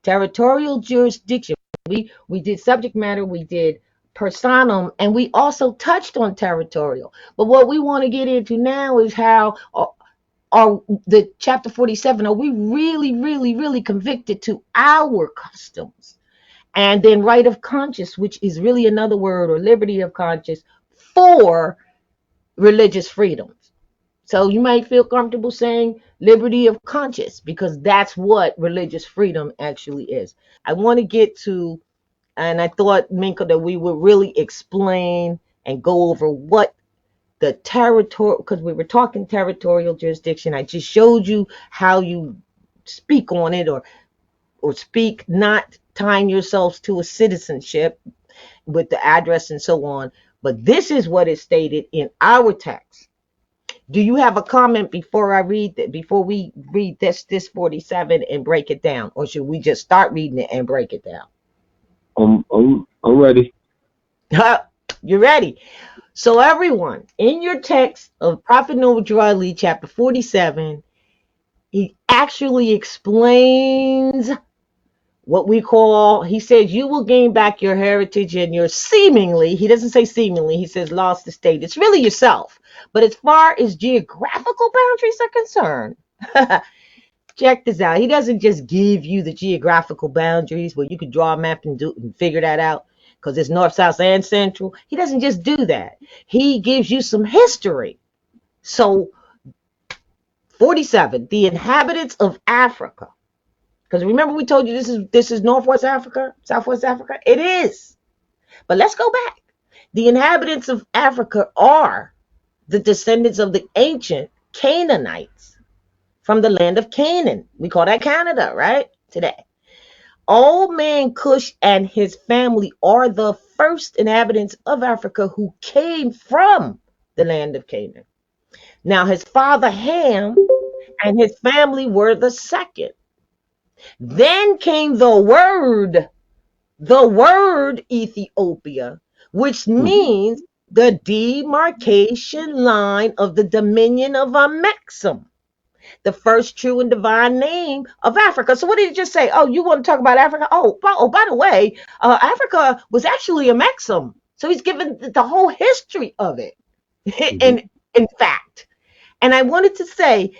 Territorial jurisdiction. We did subject matter, we did personam, and we also touched on territorial. But what we want to get into now is how are the chapter 47, are we really, really, really convicted to our customs? And then right of conscience, which is really another word, or liberty of conscience for religious freedoms. So you might feel comfortable saying liberty of conscience because that's what religious freedom actually is. I want to get to, and I thought, Minkah, that we would really explain and go over what the territory, because we were talking territorial jurisdiction. I just showed you how you speak on it, or speak not tying yourselves to a citizenship with the address and so on. But this is what is stated in our text. Do you have a comment before I read that? Before we read this 47 and break it down, or should we just start reading it and break it down? I'm ready. You ready? So everyone, in your text of Prophet Noah Lee, chapter 47, he actually explains what we call, he says, you will gain back your heritage and your seemingly, he doesn't say seemingly, he says lost estate. It's really yourself. But as far as geographical boundaries are concerned, check this out. He doesn't just give you the geographical boundaries where you can draw a map and figure that out because it's north, south, and central. He doesn't just do that. He gives you some history. So 47, the inhabitants of Africa. Because remember we told you this is Northwest Africa, Southwest Africa? It is. But let's go back. The inhabitants of Africa are the descendants of the ancient Canaanites from the land of Canaan. We call that Canada, right? Today. Old man Cush and his family are the first inhabitants of Africa who came from the land of Canaan. Now his father Ham and his family were the second. Then came the word Ethiopia, which means the demarcation line of the dominion of Amexem, the first true and divine name of Africa. So what did he just say? Oh, you want to talk about Africa? By the way, Africa was actually Amexem. So he's given the whole history of it. In fact, and I wanted to say,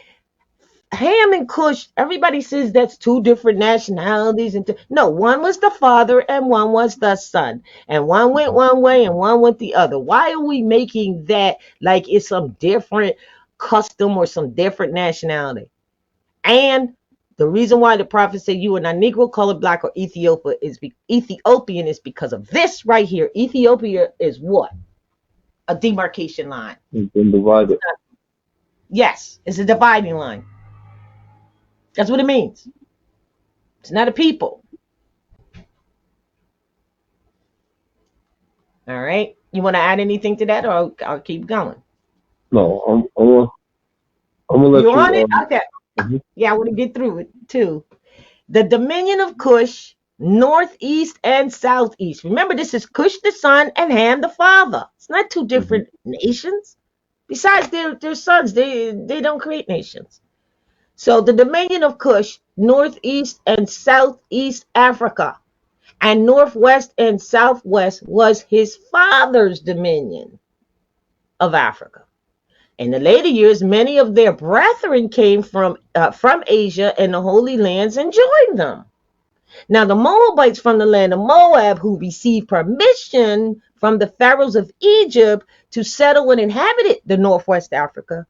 Ham and Cush, everybody says that's two different nationalities. No, one was the father and one was the son. And one went one way and one went the other. Why are we making that like it's some different custom or some different nationality? And the reason why the prophet said you are not Negro, colored, black, or Ethiopian is because of this right here. Ethiopia is what? A demarcation line. It's been divided. Yes, it's a dividing line. That's what it means. It's not a people. All right. You want to add anything to that, or I'll keep going? No, I'm gonna let You you. on it? Okay. Yeah, I want to get through it too. The dominion of Cush, northeast and southeast. Remember, this is Cush the son and Ham the father. It's not two different nations. Besides, they're sons. They don't create nations. So the dominion of Cush, northeast and southeast Africa, and northwest and southwest was his father's dominion of Africa. In the later years, many of their brethren came from Asia and the Holy Lands and joined them. Now the Moabites from the land of Moab, who received permission from the pharaohs of Egypt to settle and inhabit the northwest Africa,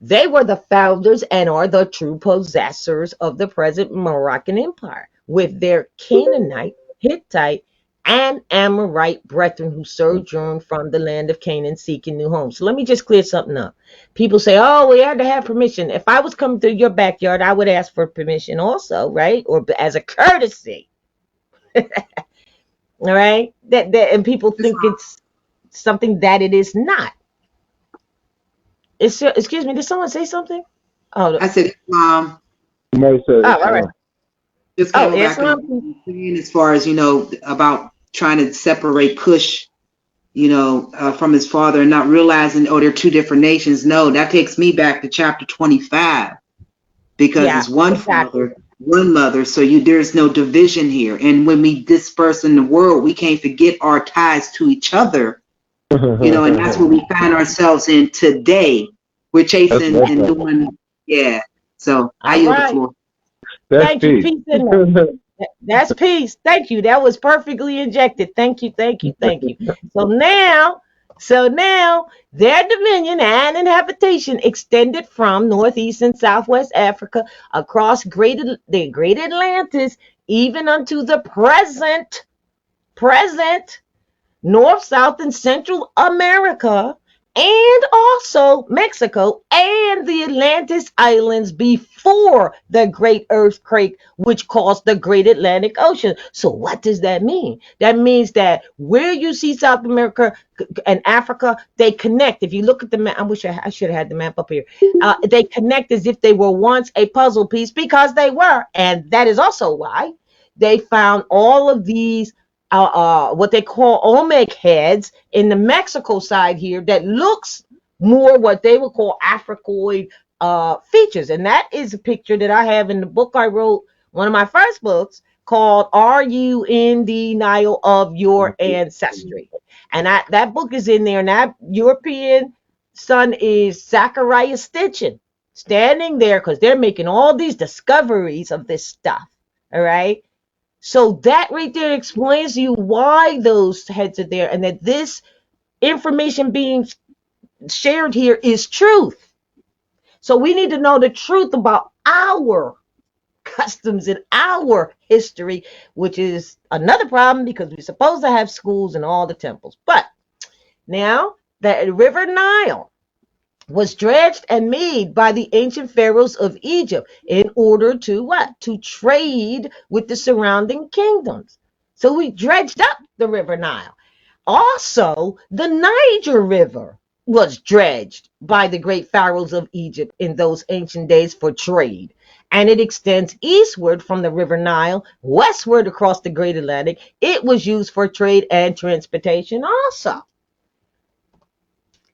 they were the founders and are the true possessors of the present Moroccan Empire with their Canaanite, Hittite, and Amorite brethren who sojourned from the land of Canaan seeking new homes. So let me just clear something up. People say, oh, we had to have permission. If I was coming through your backyard, I would ask for permission also, right? Or as a courtesy. All right. That and people think it's something that it is not. It's excuse me, did someone say something? Oh, I said, Somebody said oh, all right. Islam. just kind Oh, of go back on what Islam. you were saying as far as, about trying to separate Cush, from his father and not realizing, oh, they're two different nations. No, that takes me back to chapter 25 because Yeah, it's one exactly. father, one mother. So there's no division here. And when we disperse in the world, we can't forget our ties to each other, and that's what we find ourselves in today. We're That's chasing that's and right. doing, yeah. So I All yield the right. floor. That's Thank you. peace. Peace in there. That's peace. Thank you. That was perfectly injected. Thank you. Thank you. Thank you. So now, so now their dominion and inhabitation extended from northeast and southwest Africa across the great Atlantis, even unto the present North, South, and Central America, and also Mexico and the Atlantis Islands before the great earthquake, which caused the great Atlantic Ocean. So, what does that mean? That means that where you see South America and Africa, they connect. If you look at the map, I wish I should have had the map up here. They connect as if they were once a puzzle piece because they were. And that is also why they found all of these what they call Olmec heads in the Mexico side here that looks more what they would call Africoid features. And that is a picture that I have in the book I wrote, one of my first books called Are You in Denial of Your Ancestry? And that book is in there, and that European son is Zachariah Stitchin, standing there because they're making all these discoveries of this stuff. All right. So that right there explains to you why those heads are there and that this information being shared here is truth. So we need to know the truth about our customs and our history, which is another problem because we're supposed to have schools and all the temples. But now the River Nile was dredged and made by the ancient pharaohs of Egypt in order to what? To trade with the surrounding kingdoms. So we dredged up the River Nile. Also, the Niger River was dredged by the great pharaohs of Egypt in those ancient days for trade. And it extends eastward from the River Nile, westward across the Great Atlantic. It was used for trade and transportation also.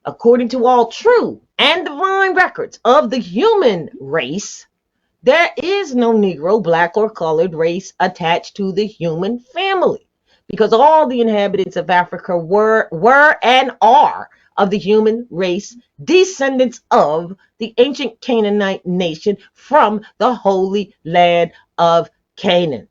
According to all true and divine records of the human race, there is no Negro, black, or colored race attached to the human family because all the inhabitants of Africa were and are of the human race, descendants of the ancient Canaanite nation from the holy land of Canaan.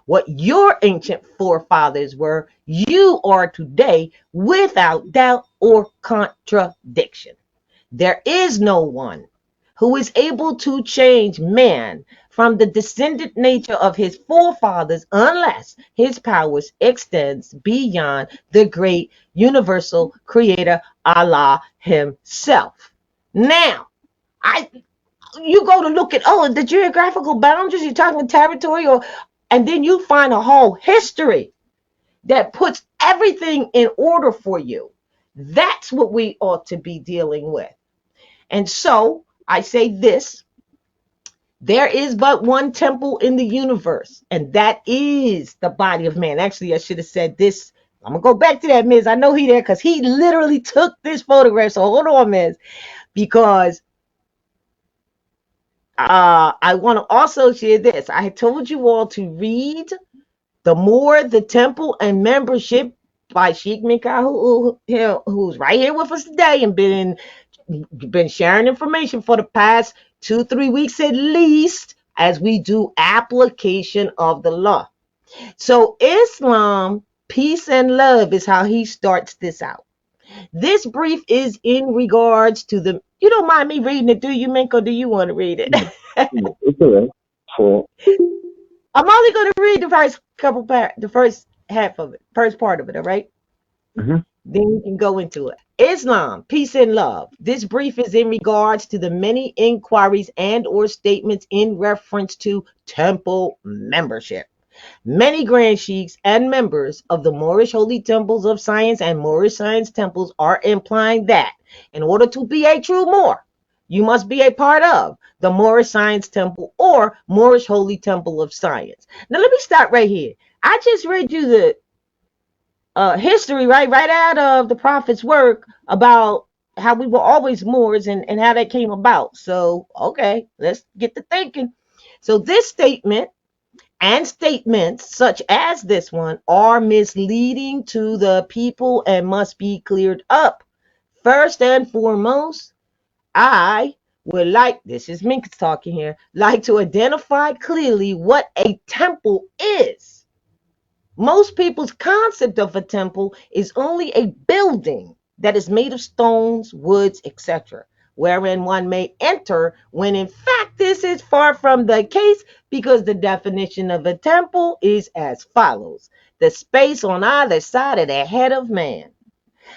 What your ancient forefathers were, you are today without doubt or contradiction. There is no one who is able to change man from the descendant nature of his forefathers unless his powers extends beyond the great universal creator Allah himself. Now, I you go to look at the geographical boundaries, you're talking territory, and then you find a whole history that puts everything in order for you. That's what we ought to be dealing with. And so I say this: there is but one temple in the universe, and that is the body of man. Actually, I should have said this. I'm gonna go back to that, Miz. I know he there because he literally took this photograph. So hold on, Miz, because I want to also share this. I told you all to read The More, the Temple, and Membership by Sheikh Minkah, who's right here with us today and been sharing information for the past 2-3 weeks at least as we do application of the law. So Islam, peace and love is how he starts this out. This brief is in regards to the. You don't mind me reading it, do you, Mink, or do you want to read it? It's all right. So I'm only going to read the first half of it, first part of it, all right? Mhm. Then we can go into it. Islam, peace and love. This brief is in regards to the many inquiries and or statements in reference to temple membership. Many grand sheiks and members of the Moorish holy temples of science and Moorish science temples are implying that in order to be a true Moor, you must be a part of the Moorish science temple or Moorish holy temple of science. Now let me stop right here. I just read you the history right out of the prophet's work about how we were always Moors and how that came about. So, okay, let's get to thinking. So, this statement and statements such as this one are misleading to the people and must be cleared up. First and foremost, I would like, this is Minkah talking here, like to identify clearly what a temple is. Most people's concept of a temple is only a building that is made of stones, woods, etc., wherein one may enter, when in fact this is far from the case, because the definition of a temple is as follows: the space on either side of the head of man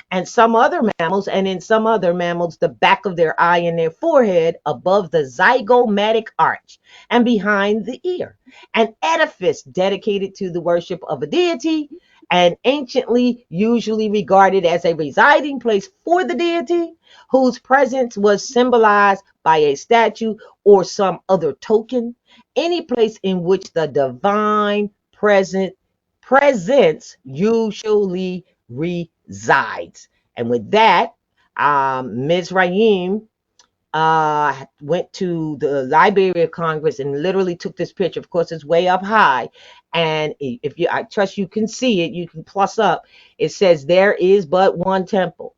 and some other mammals, and in some other mammals, the back of their eye and their forehead above the zygomatic arch and behind the ear. An edifice dedicated to the worship of a deity and anciently usually regarded as a residing place for the deity, whose presence was symbolized by a statue or some other token. Any place in which the divine presence usually resides. And with that, Mizraim went to the Library of Congress and literally took this picture. Of course, it's way up high. And if you, I trust you can see it, you can plus up. It says there is but one temple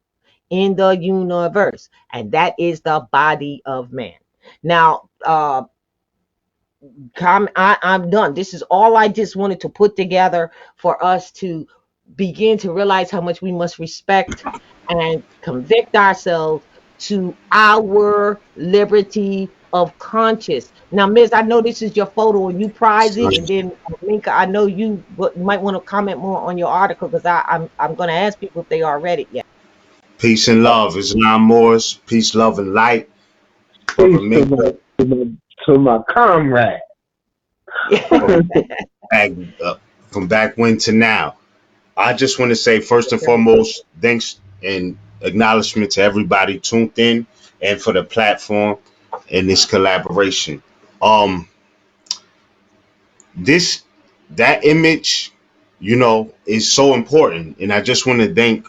in the universe, and that is the body of man. Now, I'm done. This is all I just wanted to put together for us to begin to realize how much we must respect and convict ourselves to our liberty of conscience. Now, Miss, I know this is your photo and you prize it, and then Minka, I know you might want to comment more on your article because I'm going to ask people if they are read it yet. Peace and love. Islam Moors. Peace, love, and light. Brother Peace to Minkah. my comrade. From back, from back when to now. I just want to say, first and foremost, thanks and acknowledgement to everybody tuned in and for the platform and this collaboration. Um, this that image, is so important, and I just want to thank,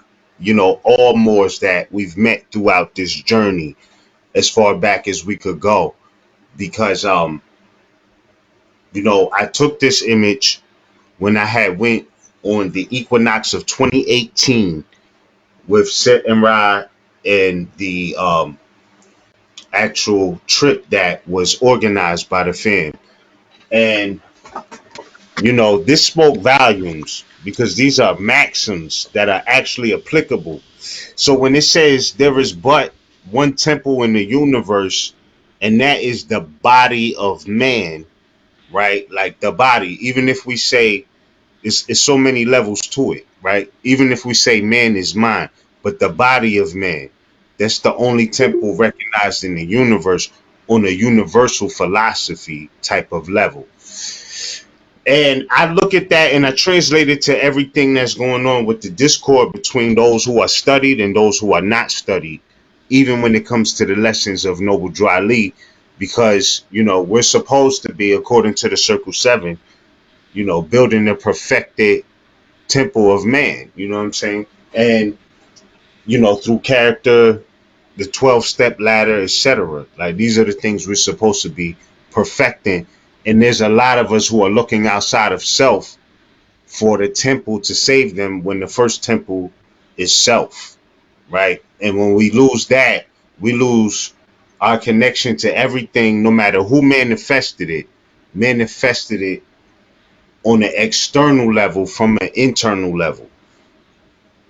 all Moors that we've met throughout this journey as far back as we could go, because I took this image when I had went on the equinox of 2018 with Set and Rye and the actual trip that was organized by the fam. And, this spoke volumes because these are maxims that are actually applicable. So when it says there is but one temple in the universe, and that is the body of man, right? Like the body, even if we say it's so many levels to it, right? Even if we say man is mind, but the body of man, that's the only temple recognized in the universe on a universal philosophy type of level. And I look at that and I translate it to everything that's going on with the discord between those who are studied and those who are not studied, even when it comes to the lessons of Noble Drew Ali, because, we're supposed to be, according to the Circle 7, building a perfected temple of man, you know what I'm saying? And, through character, the 12-step ladder, etc. Like these are the things we're supposed to be perfecting. And there's a lot of us who are looking outside of self for the temple to save them when the first temple is self, right? And when we lose that, we lose our connection to everything, no matter who manifested it on an external level from an internal level.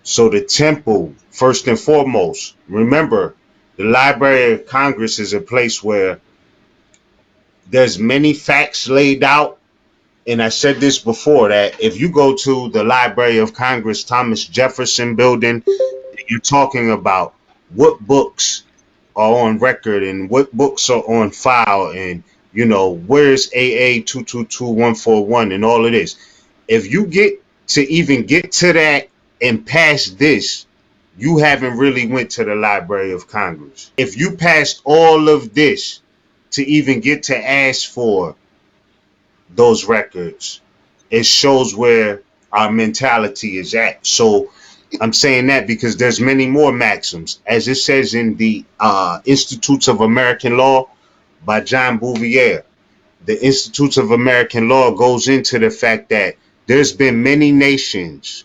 So the temple, first and foremost, remember, the Library of Congress is a place where there's many facts laid out, and I said this before, that if you go to the Library of Congress, Thomas Jefferson building, you're talking about what books are on record and what books are on file, and where's AA 222141 and all of this. If you get to even get to that and past this, you haven't really went to the Library of Congress. If you passed all of this to even get to ask for those records, it shows where our mentality is at. So I'm saying that because there's many more maxims, as it says in the Institutes of American Law by John Bouvier. The Institutes of American Law goes into the fact that there's been many nations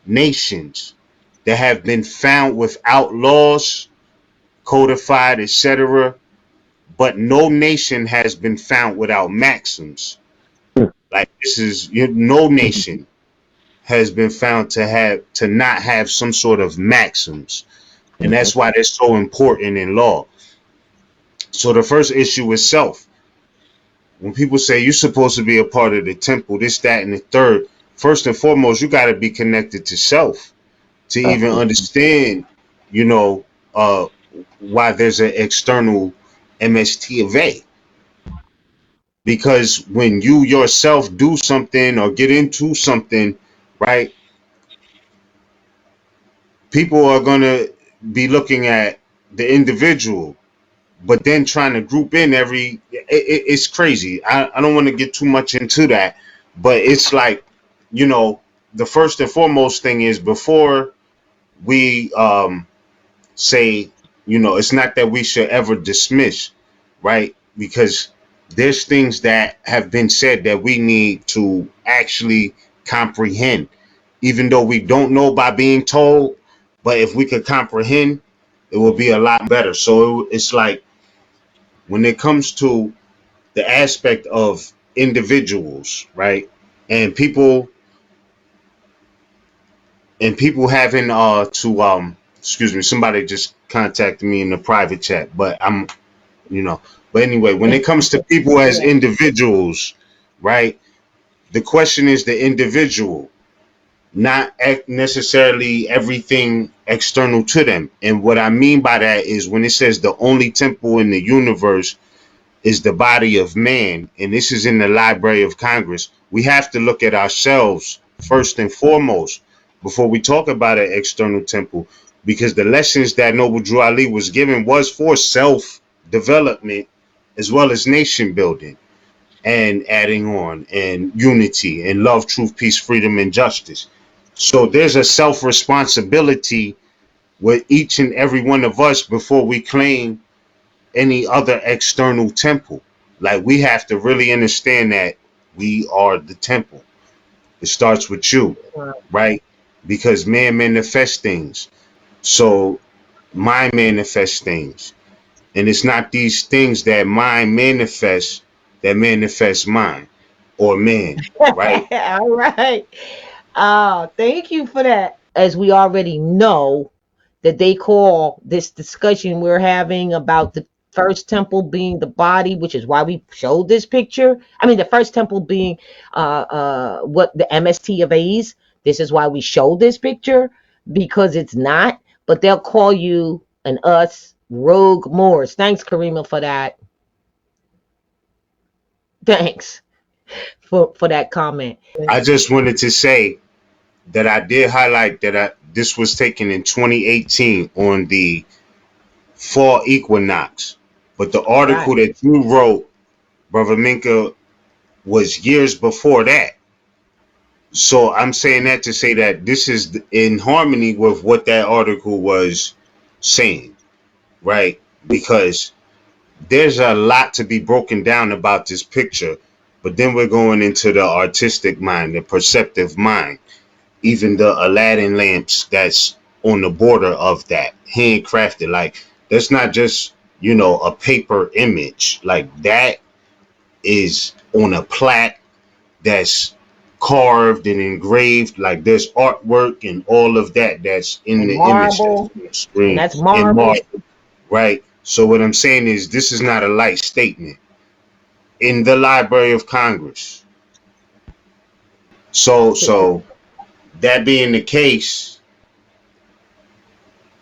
that have been found without laws, codified, etc., but no nation has been found without maxims. Like this is no nation has been found to not have some sort of maxims, and that's why they're so important in law. So the first issue is self. When people say you're supposed to be a part of the temple, this, that, and the third, first and foremost, you got to be connected to self to even understand, you know, uh, why there's an external MST of A. Because when you yourself do something or get into something, right, people are going to be looking at the individual, but then trying to group in it's crazy. I don't want to get too much into that, but it's like, the first and foremost thing is before we say, it's not that we should ever dismiss, right? Because there's things that have been said that we need to actually comprehend, even though we don't know by being told. But if we could comprehend, it will be a lot better. So it's like when it comes to the aspect of individuals, right? And people having to excuse me, somebody just contacted me in the private chat, but but anyway, when it comes to people as individuals, right? The question is the individual, not necessarily everything external to them. And what I mean by that is when it says the only temple in the universe is the body of man, and this is in the Library of Congress, we have to look at ourselves first and foremost before we talk about an external temple, because the lessons that Noble Drew Ali was given was for self-development as well as nation building and adding on and unity and love, truth, peace, freedom, and justice. So there's a self-responsibility with each and every one of us before we claim any other external temple. Like we have to really understand that we are the temple. It starts with you, right? Because man manifests things. So mind manifests things. And it's not these things that mind manifests that manifest mind or man, right? All right. Thank you for that. As we already know, that they call this discussion we're having about the first temple being the body, which is why we showed this picture. I mean, the first temple being what the MST of A's. This is why we showed this picture, because it's not. But they'll call you and us rogue Moors. Thanks, Karima, for that. Thanks for that comment. I just wanted to say that I did highlight that this was taken in 2018 on the fall equinox. But the Right. article that you wrote, Brother Minkah, was years before that. So I'm saying that to say that this is in harmony with what that article was saying, right? Because there's a lot to be broken down about this picture, but then we're going into the artistic mind, the perceptive mind, even the Aladdin lamps that's on the border of that, handcrafted. Like that's not just, a paper image. Like that is on a plaque that's carved and engraved. Like there's artwork and all of that that's in And the image that's marble, on the and screen that's and marble. marble, right? So what I'm saying is this is not a light statement. In the Library of Congress, So that being the case,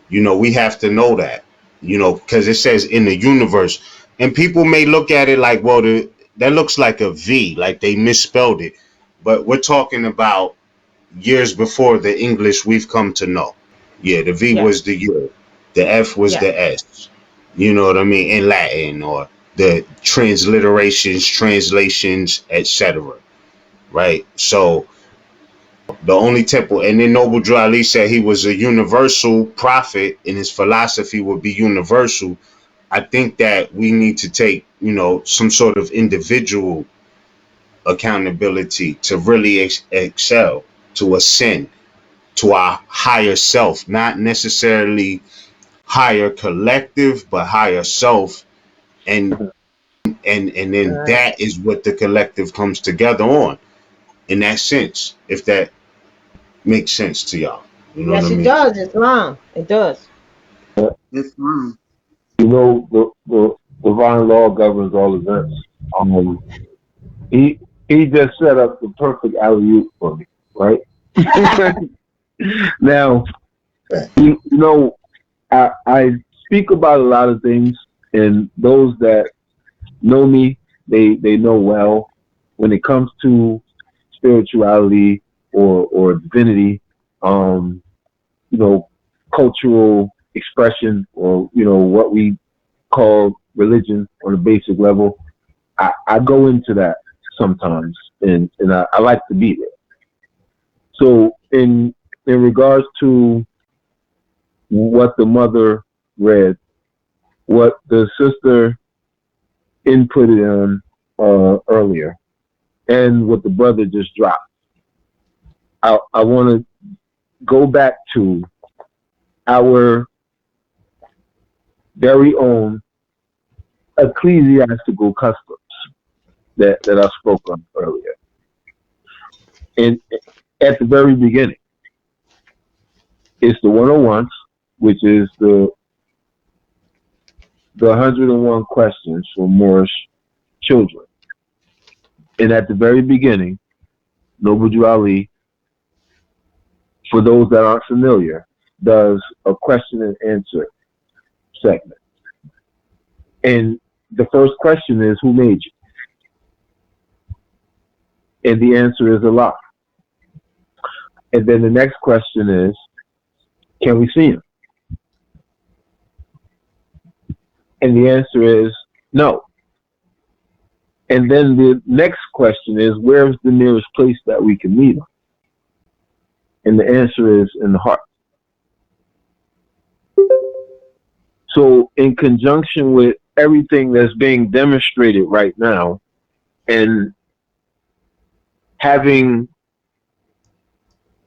we have to know that, because it says in the universe, and people may look at it like, well, that looks like a V, like they misspelled it, but we're talking about years before the English we've come to know. Yeah, the V Yes. was the U, the F was Yes. the S. You know what I mean? In Latin, or the transliterations, translations, etc. Right? So the only temple, and then Noble Drew Ali said he was a universal prophet, and his philosophy would be universal. I think that we need to take, some sort of individual accountability to really excel, to ascend to our higher self, not necessarily higher collective, but higher self. And and then Right. that is what the collective comes together on, in that sense, if that makes sense to y'all. You know what I Yes, it mean? does, Islam. It does. It's wrong. The divine law governs all events. Um, he he just set up the perfect alley oop for me, right? Now, you know, I speak about a lot of things, and those that know me, they know well when it comes to spirituality or divinity, um, you know, cultural expression, or what we call religion on a basic level. I go into that sometimes, and I like to be there. So in regards to what the mother read, what the sister inputted on earlier, and what the brother just dropped, I want to go back to our very own ecclesiastical customs that I spoke on earlier. And at the very beginning, it's the 101s, which is the 101 questions for Moorish children. And at the very beginning, Noble Drew Ali, for those that aren't familiar, does a question and answer segment. And the first question is, who made you? And the answer is Allah. And then the next question is, can we see him? And the answer is no. And then the next question is, where's the nearest place that we can meet him? And the answer is in the heart. So in conjunction with everything that's being demonstrated right now, and having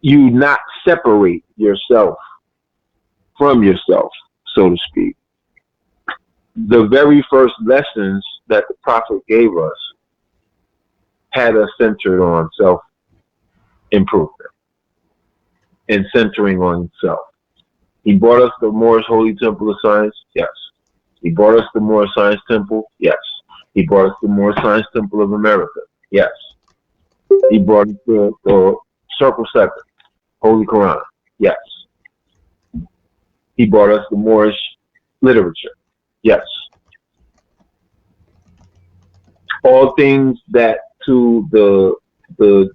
you not separate yourself from yourself, so to speak, the very first lessons that the Prophet gave us had us centered on self improvement and centering on self. He brought us the Moorish Holy Temple of Science, yes. He brought us the Moorish Science Temple, yes. He brought us the Moorish Science Temple of America, yes. He brought us the Circle 7, Holy Quran, yes. He brought us the Moorish literature, yes. All things that to the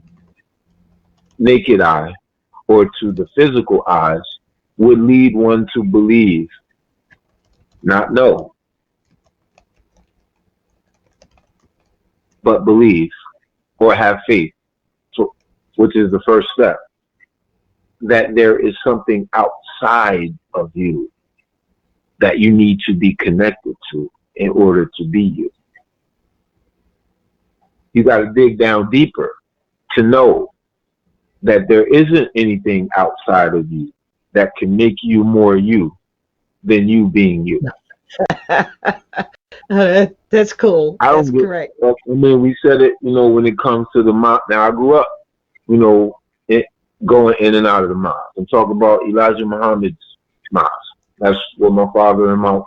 naked eye or to the physical eyes would lead one to believe, not know, but believe or have faith, so, which is the first step, that there is something outside of you that you need to be connected to in order to be you. You got to dig down deeper to know that there isn't anything outside of you that can make you more you than you being you. That's cool. I That's don't get. correct. I mean, we said it. When it comes to the mosque. Now, I grew up, it, going in and out of the mosque. I'm talking about Elijah Muhammad's mosque. That's what my father and my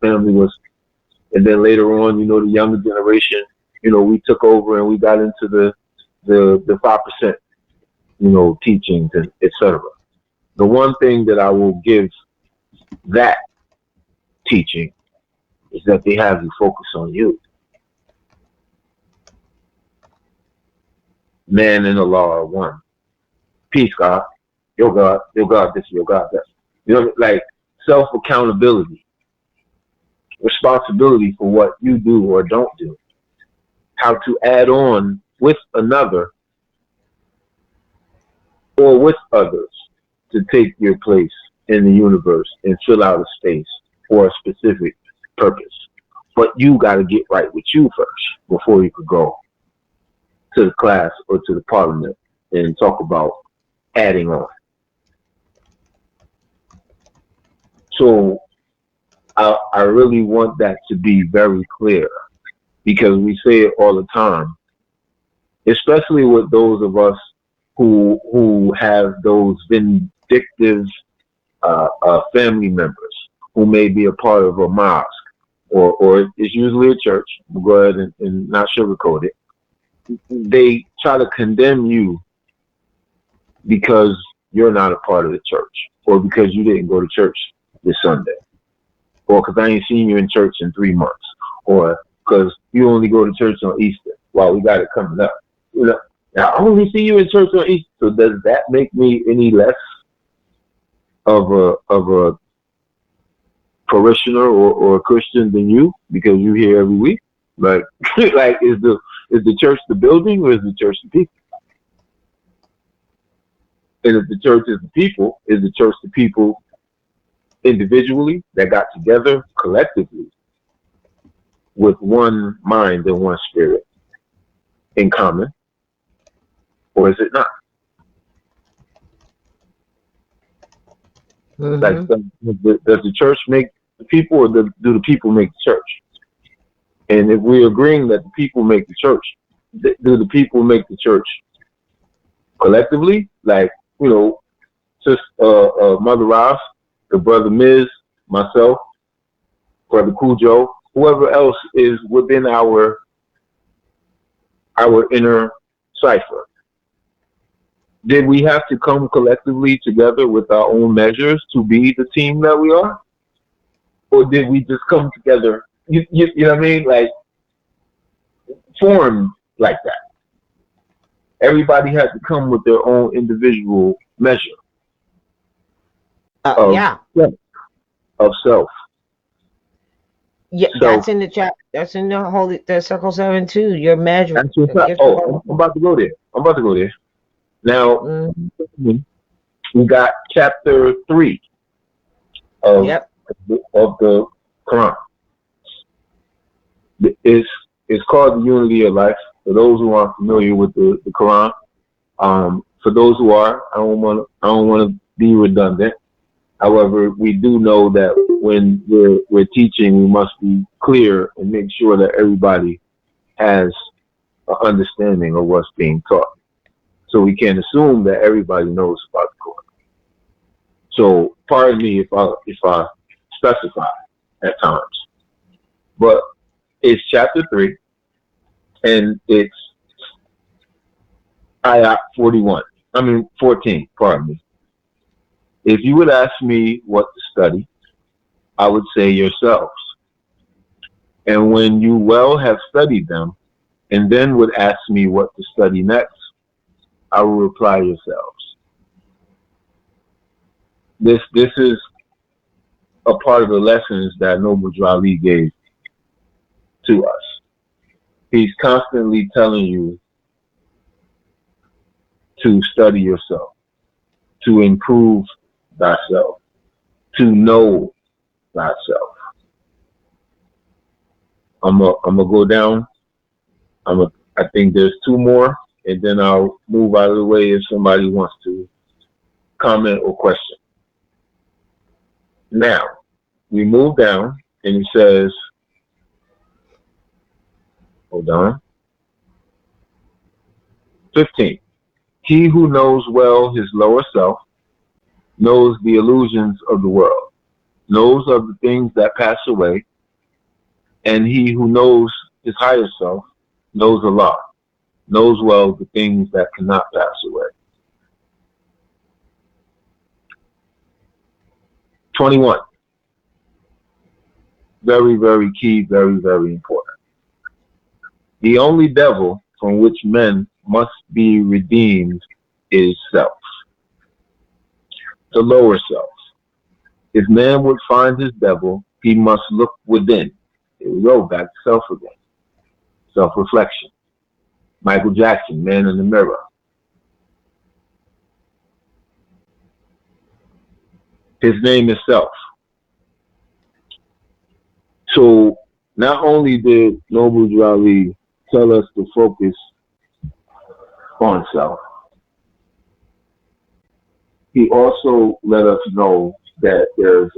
family was. And then later on, the younger generation, we took over and we got into the 5%, teachings and etc. The one thing that I will give that teaching is that they have you focus on you. Man and the law are one. Peace, God. Your God, this, your God, that. Like self accountability, responsibility for what you do or don't do. How to add on with another or with others to take your place in the universe and fill out a space for a specific purpose. But you got to get right with you first before you could go to the class or to the parliament and talk about adding on. So I really want that to be very clear, because we say it all the time, especially with those of us who have those vindictive family members who may be a part of a mosque, or it's usually a church. We'll go ahead and not sugarcoat it. They try to condemn you because you're not a part of the church, or because you didn't go to church this Sunday, or because I ain't seen you in church in 3 months, or because you only go to church on Easter. Well, we got it coming up. Now I only see you in church on Easter. So does that make me any less of a parishioner or a Christian than you because you here every week? Like, like is the church the building, or is the church the people? And if the church is the people, is the church the people individually that got together collectively with one mind and one spirit in common, or is it not? Mm-hmm. Like, does the church make the people, or do the people make the church? And if we're agreeing that the people make the church, do the people make the church collectively? Like, just Mother Ross, the brother Miz, myself, brother Cujo, whoever else is within our inner cipher. Did we have to come collectively together with our own measures to be the team that we are? Or did we just come together, you know what I mean? Like, formed like that. Everybody had to come with their own individual measure of Yeah. self. Yeah, So that's in the chat. That's in the circle 7 too. Your measure. that's what's up. Oh, I'm about to go there. Now, we got chapter 3 of the Quran. It's called the Unity of Life. For those who aren't familiar with the Quran, for those who are, I don't want to be redundant. However, we do know that when we're teaching, we must be clear and make sure that everybody has an understanding of what's being taught. So we can't assume that everybody knows about the Quran. So pardon me if I specify at times, but it's chapter 3, and it's ayat 14. Pardon me. If you would ask me what to study, I would say yourselves. And when you well have studied them, and then would ask me what to study next, I will reply yourselves. This is a part of the lessons that Noble Drali gave to us. He's constantly telling you to study yourself, to improve thyself, to know thyself. I'm gonna go down. I think there's 2 more, and then I'll move out of the way if somebody wants to comment or question. Now, we move down, and it says, hold on, 15. He who knows well his lower self knows the illusions of the world, knows of the things that pass away, and he who knows his higher self knows Allah. knows well the things that cannot pass away. 21. Very, very key, very, very important. The only devil from which men must be redeemed is self, the lower self. If man would find his devil, he must look within. Here we go, back to self again. Self-reflection. Michael Jackson, Man in the Mirror. His name is self. So not only did Noble Jali tell us to focus on self, he also let us know that there's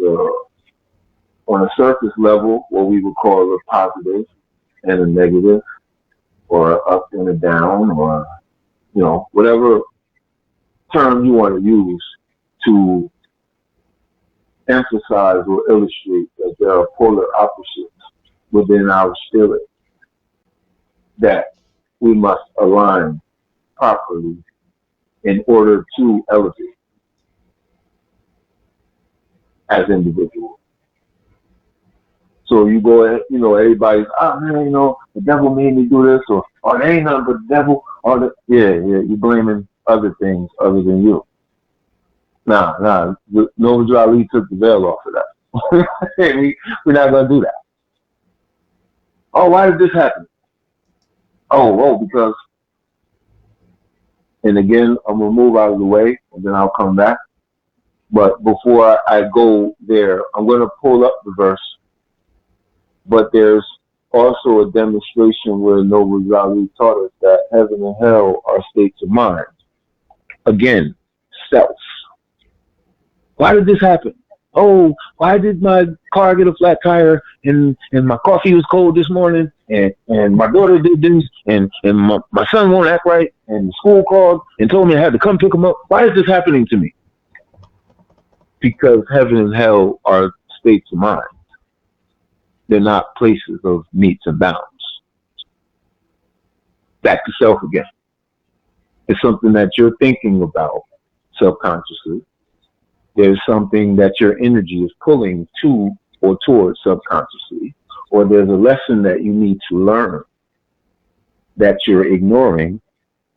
on a surface level what we would call a positive and a negative, or an up and a down, or whatever term you want to use to emphasize or illustrate that there are polar opposites within our spirit that we must align properly in order to elevate as individuals. So you go, everybody's, man, the devil made me do this, or there ain't nothing but the devil, you're blaming other things other than you. Nah, Noble Ali took the veil off of that. We're not going to do that. Oh, why did this happen? Because, and again, I'm going to move out of the way, and then I'll come back. But before I go there, I'm going to pull up the verse. But there's also a demonstration where Noble Ali taught us that heaven and hell are states of mind. Again, self. Why did this happen? Oh, why did my car get a flat tire and my coffee was cold this morning and my daughter did this and my son won't act right and the school called and told me I had to come pick him up. Why is this happening to me? Because heaven and hell are states of mind. They're not places of meets and bounds. Back to self again. It's something that you're thinking about subconsciously. There's something that your energy is pulling to or towards subconsciously, or there's a lesson that you need to learn that you're ignoring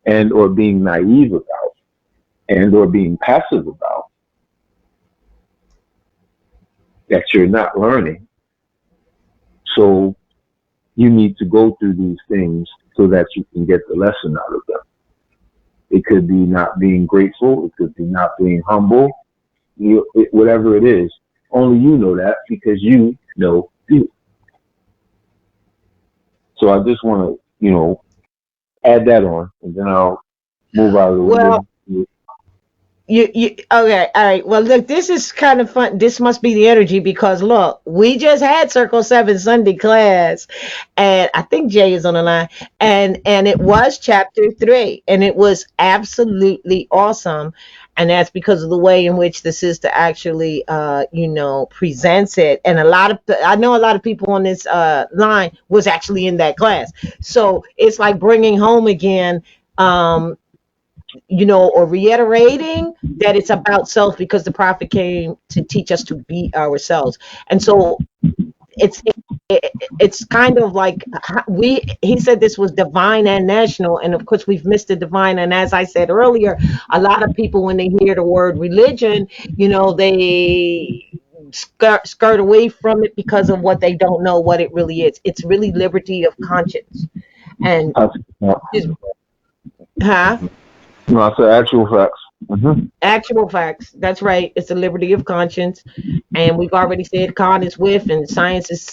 and or being naive about and or being passive about that you're not learning. So you need to go through these things so that you can get the lesson out of them. It could be not being grateful. It could be not being humble. Whatever it is, only you know that because you know you. So I just want to, add that on, and then I'll move out of the way. Well, you okay, all right. Well, look, this is kind of fun. This must be the energy because look, we just had Circle 7 Sunday class, and I think Jay is on the line, and it was chapter 3, and it was absolutely awesome. And that's because of the way in which the sister actually presents it. And I know a lot of people on this line was actually in that class. So it's like bringing home again or reiterating that it's about self because the prophet came to teach us to be ourselves. And so it's it's kind of like he said this was divine and national, and of course we've missed the divine. And as I said earlier, a lot of people when they hear the word religion, they skirt away from it because of what they don't know what it really is. It's really liberty of conscience. And huh? No, I said actual facts. Mm-hmm. Actual facts. That's right. It's a liberty of conscience, and we've already said con is with, and science is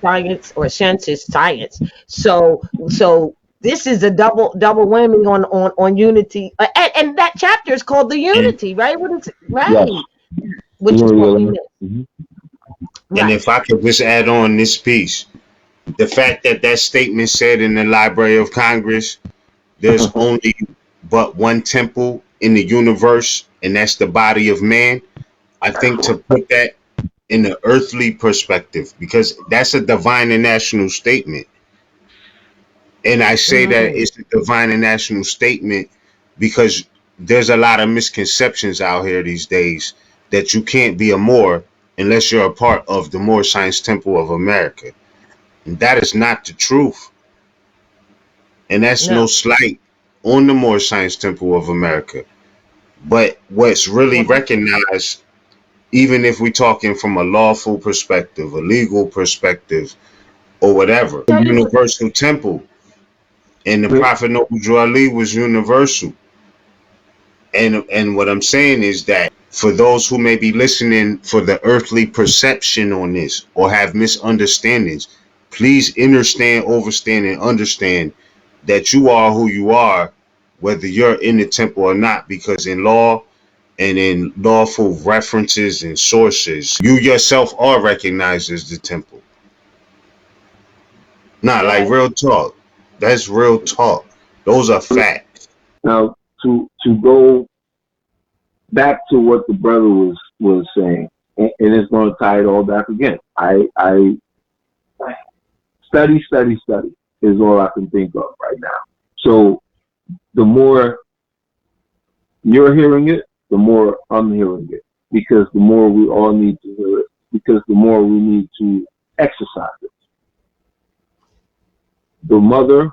science, or sense is science. So this is a double whammy on unity, and that chapter is called the And, unity, right? What is it? Yes. Right, which is what we missed. Mm-hmm. and Right. if I could just add on this piece, the fact that statement said in the Library of Congress, there's only but one temple in the universe, and that's the body of man. I think to put that in the earthly perspective, because that's a divine and national statement. And I say that Mm. it's a divine and national statement because there's a lot of misconceptions out here these days that you can't be a Moor unless you're a part of the Moor Science Temple of America. And that is not the truth. And that's no No. slight on the Moor Science Temple of America. But what's really Well, recognized, even if we're talking from a lawful perspective, a legal perspective, or whatever, a tell you what. universal temple. And the Wait, Prophet Noble Drew Ali was universal. And what I'm saying is that for those who may be listening for the earthly perception on this or have misunderstandings, please understand, overstand, and understand that you are who you are, whether you're in the temple or not, because in law and in lawful references and sources, you yourself are recognized as the temple. Not like Yes. real talk. That's real talk. Those are facts. now to go back to what the brother was saying, and it's going to tie it all back again. I study is all I can think of right now. So the more you're hearing it, the more I'm hearing it, because the more we all need to hear it, because the more we need to exercise it. The mother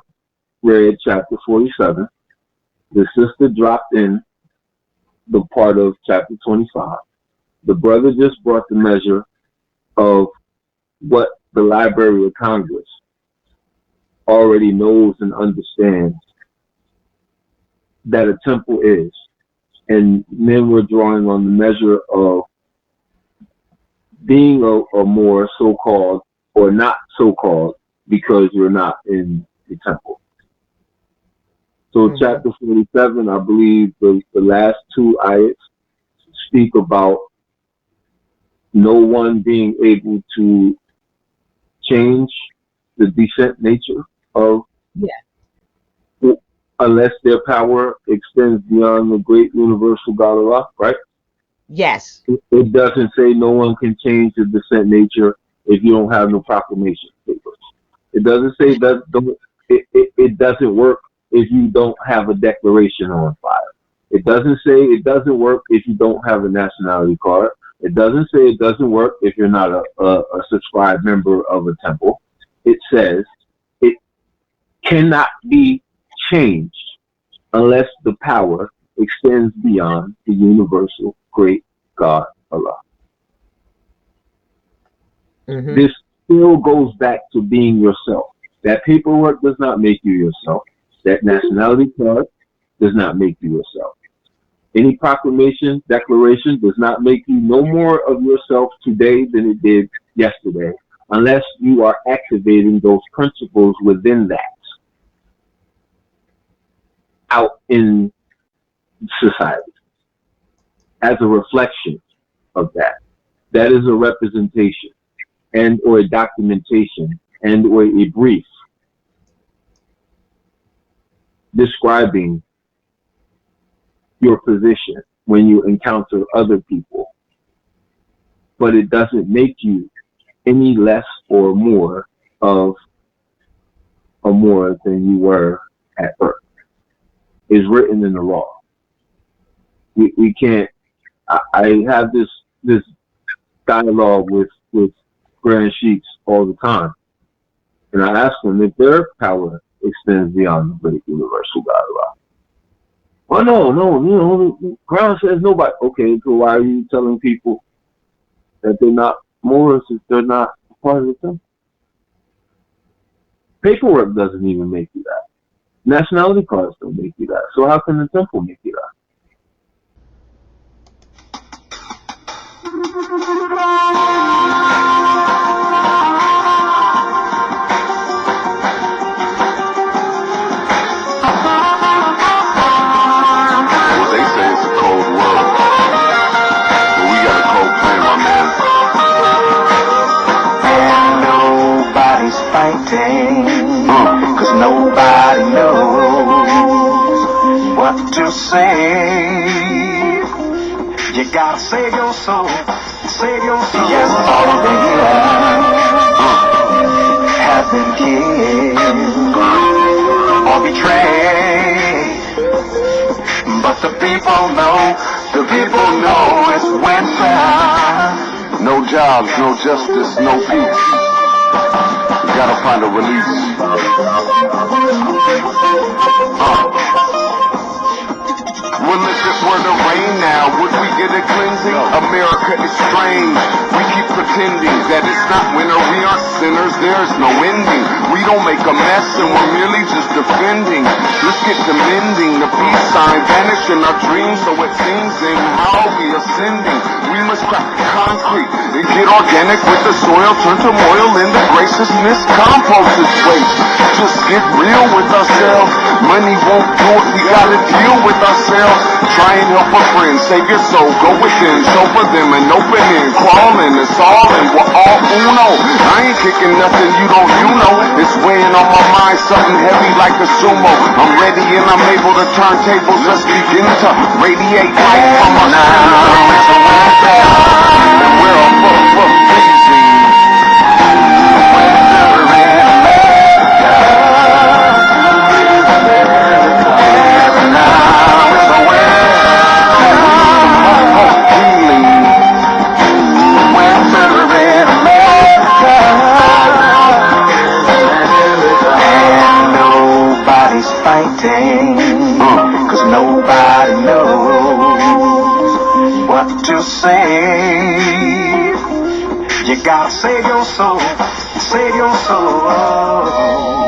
read chapter 47. The sister dropped in the part of chapter 25. The brother just brought the measure of what the Library of Congress already knows and understands that a temple is. And then we're drawing on the measure of being a more so-called or not so-called because you're not in the temple. So Mm-hmm. chapter 47, I believe the last two ayats speak about no one being able to change the decent nature of, Yeah. unless their power extends beyond the great universal God Allah, right? Yes. It doesn't say no one can change the descent nature if you don't have no proclamation papers. It doesn't say that it doesn't work if you don't have a declaration on file. It doesn't say it doesn't work if you don't have a nationality card. It doesn't say it doesn't work if you're not a subscribed member of a temple. It says it cannot be changed unless the power extends beyond the universal great God Allah. Mm-hmm. This still goes back to being yourself. That paperwork does not make you yourself. That nationality card does not make you yourself. Any proclamation, declaration does not make you no more of yourself today than it did yesterday, unless you are activating those principles within that out in society as a reflection of that. That is a representation and or a documentation and or a brief describing your position when you encounter other people, but it doesn't make you any less or more of a more than you were at birth. It's written in the law. We can't. I have this dialogue with grand sheiks all the time, and I ask them if their power extends beyond the great universal God. Oh no, the Quran says nobody. Okay, so why are you telling people that they're not Moors if they're not part of the temple? Paperwork doesn't even make you that. Nationality cards don't make you that. So how can the temple make you that? Well, they say it's a cold world, but we got a cold flame, my man. And nobody's fighting, cause nobody knows what to say. You gotta save your soul, save your soul. Yes, all of the heroes have been killed. or betrayed. But the people know it's winter. No jobs, no justice, no peace. We gotta find a release. Well, if it were to rain now, would we get a cleansing? America is strange. We keep pretending that it's not winter. We aren't sinners. There's no ending. We don't make a mess and we're merely just defending. Let's get to mending. The peace sign vanished in our dreams, so it seems in how we ascending. We must crack the concrete and get organic with the soil. Turn turmoil into graciousness. Compost is waste. Just get real with ourselves. Money won't do it. We gotta deal with ourselves. Try and help a friend, save your soul, go within, show for them an opening, crawling, it's all and we're all uno. I ain't kicking nothing you know, it's weighing on my mind, something heavy like a sumo. I'm ready and I'm able to turn tables, just begin to radiate light from my now. It's a winter, and we're a fuck pleasing. Winter in America. And now it's a healing. Winter in America. And nobody's fighting, 'cause nobody knows what to say. You gotta save your soul, save your soul.